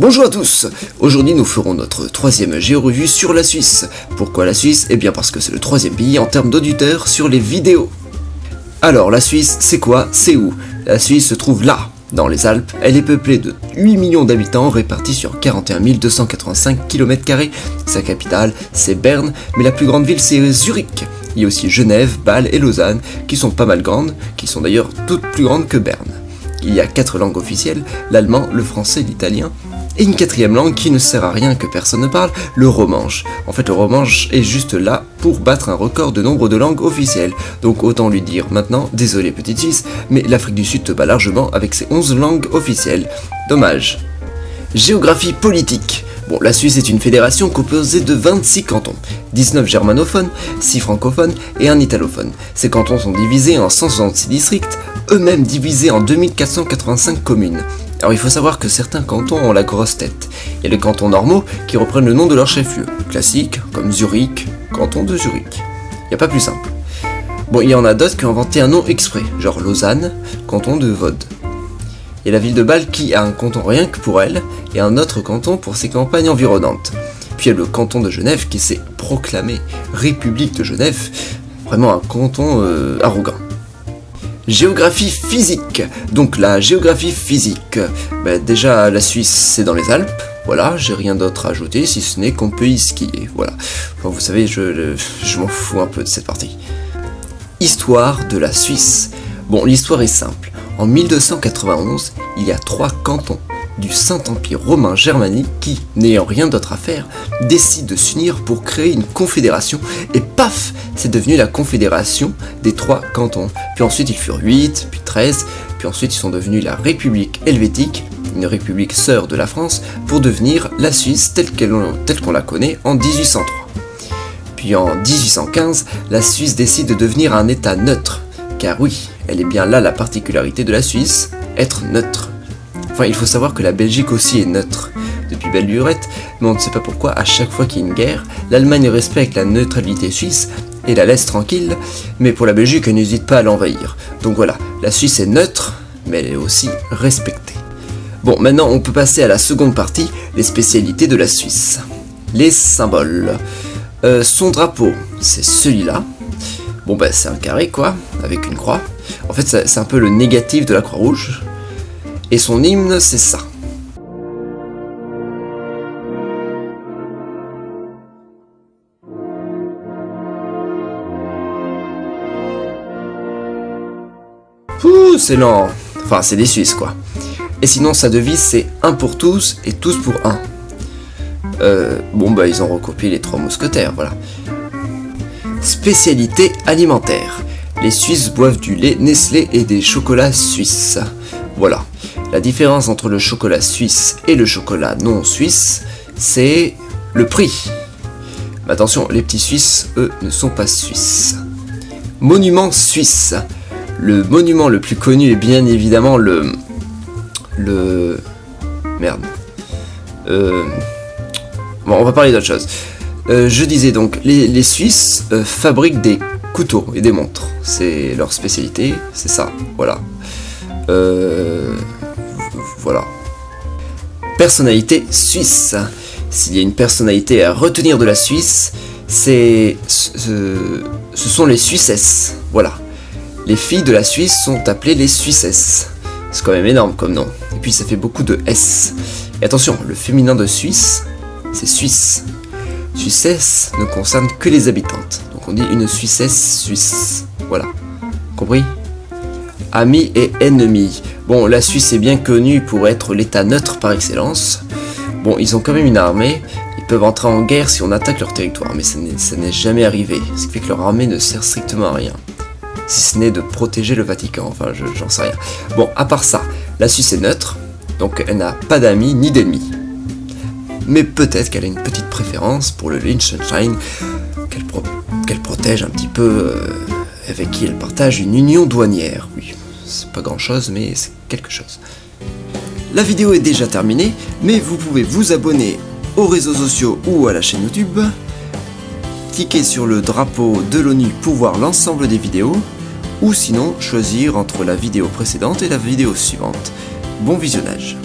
Bonjour à tous. Aujourd'hui nous ferons notre troisième géorevue sur la Suisse. Pourquoi la Suisse? Eh bien parce que c'est le troisième pays en termes d'auditeurs sur les vidéos. Alors la Suisse, c'est quoi? C'est où? La Suisse se trouve là, dans les Alpes. Elle est peuplée de 8 millions d'habitants répartis sur 41 285 km². Sa capitale, c'est Berne, mais la plus grande ville, c'est Zurich. Il y a aussi Genève, Bâle et Lausanne, qui sont pas mal grandes, qui sont d'ailleurs toutes plus grandes que Berne. Il y a 4 langues officielles, l'allemand, le français, l'italien, et une quatrième langue qui ne sert à rien que personne ne parle, le romanche. En fait, le romanche est juste là pour battre un record de nombre de langues officielles. Donc autant lui dire maintenant, désolé petite Suisse, mais l'Afrique du Sud te bat largement avec ses 11 langues officielles. Dommage. Géographie politique. Bon, la Suisse est une fédération composée de 26 cantons, 19 germanophones, 6 francophones et 1 italophone. Ces cantons sont divisés en 166 districts, eux-mêmes divisés en 2485 communes. Alors il faut savoir que certains cantons ont la grosse tête. Il y a les cantons normaux qui reprennent le nom de leur chef-lieu, classique comme Zurich, canton de Zurich. Il n'y a pas plus simple. Bon, il y en a d'autres qui ont inventé un nom exprès, genre Lausanne, canton de Vaud. Il y a la ville de Bâle qui a un canton rien que pour elle, et un autre canton pour ses campagnes environnantes. Puis il y a le canton de Genève qui s'est proclamé République de Genève, vraiment un canton arrogant. Géographie physique. Donc la géographie physique, déjà la Suisse c'est dans les Alpes, voilà, j'ai rien d'autre à ajouter si ce n'est qu'on peut y skier, voilà. Enfin, vous savez, je m'en fous un peu de cette partie. Histoire de la Suisse. Bon, l'histoire est simple. En 1291, il y a 3 cantons du Saint-Empire romain germanique qui, n'ayant rien d'autre à faire, décident de s'unir pour créer une confédération, et paf, c'est devenu la confédération des 3 cantons. Puis ensuite ils furent 8, puis 13, puis ensuite ils sont devenus la République helvétique, une république sœur de la France, pour devenir la Suisse telle qu'on la connaît en 1803. Puis en 1815, la Suisse décide de devenir un État neutre, car oui, elle est bien là la particularité de la Suisse, être neutre. Enfin, il faut savoir que la Belgique aussi est neutre, depuis belle lurette, mais on ne sait pas pourquoi, à chaque fois qu'il y a une guerre, l'Allemagne respecte la neutralité suisse et la laisse tranquille, mais pour la Belgique, elle n'hésite pas à l'envahir. Donc voilà, la Suisse est neutre, mais elle est aussi respectée. Bon, maintenant on peut passer à la seconde partie, les spécialités de la Suisse. Les symboles. Son drapeau, c'est celui-là. Bon c'est un carré quoi, avec une croix. En fait c'est un peu le négatif de la Croix-Rouge. Et son hymne, c'est ça. Ouh, c'est lent. Enfin, c'est des Suisses, quoi. Et sinon, sa devise, c'est 1 pour tous et tous pour 1. Ils ont recopié les 3 mousquetaires, voilà. Spécialité alimentaire. Les Suisses boivent du lait Nestlé et des chocolats suisses. Voilà. La différence entre le chocolat suisse et le chocolat non suisse, c'est le prix. Mais attention, les petits Suisses, eux, ne sont pas suisses. Monument suisse. Le monument le plus connu est bien évidemment Merde. Bon, on va parler d'autre chose. Je disais donc, les Suisses fabriquent des couteaux et des montres. C'est leur spécialité, c'est ça, voilà. Voilà. Personnalité suisse. S'il y a une personnalité à retenir de la Suisse, ce sont les Suissesses. Voilà. Les filles de la Suisse sont appelées les Suissesses. C'est quand même énorme comme nom. Et puis ça fait beaucoup de S. Et attention, le féminin de Suisse, c'est Suisse. Suissesse ne concerne que les habitantes. Donc on dit une Suissesse suisse. Voilà. Compris ? Amis et ennemis. Bon, la Suisse est bien connue pour être l'état neutre par excellence. Bon, ils ont quand même une armée. Ils peuvent entrer en guerre si on attaque leur territoire, mais ça n'est jamais arrivé. Ce qui fait que leur armée ne sert strictement à rien. Si ce n'est de protéger le Vatican, enfin, j'en sais rien. Bon, à part ça, la Suisse est neutre, donc elle n'a pas d'amis ni d'ennemis. Mais peut-être qu'elle a une petite préférence pour le Liechtenstein, qu'elle protège un petit peu, avec qui elle partage une union douanière. Oui, c'est pas grand chose, mais c'est quelque chose. La vidéo est déjà terminée, mais vous pouvez vous abonner aux réseaux sociaux ou à la chaîne YouTube, cliquer sur le drapeau de l'ONU pour voir l'ensemble des vidéos, ou sinon choisir entre la vidéo précédente et la vidéo suivante. Bon visionnage.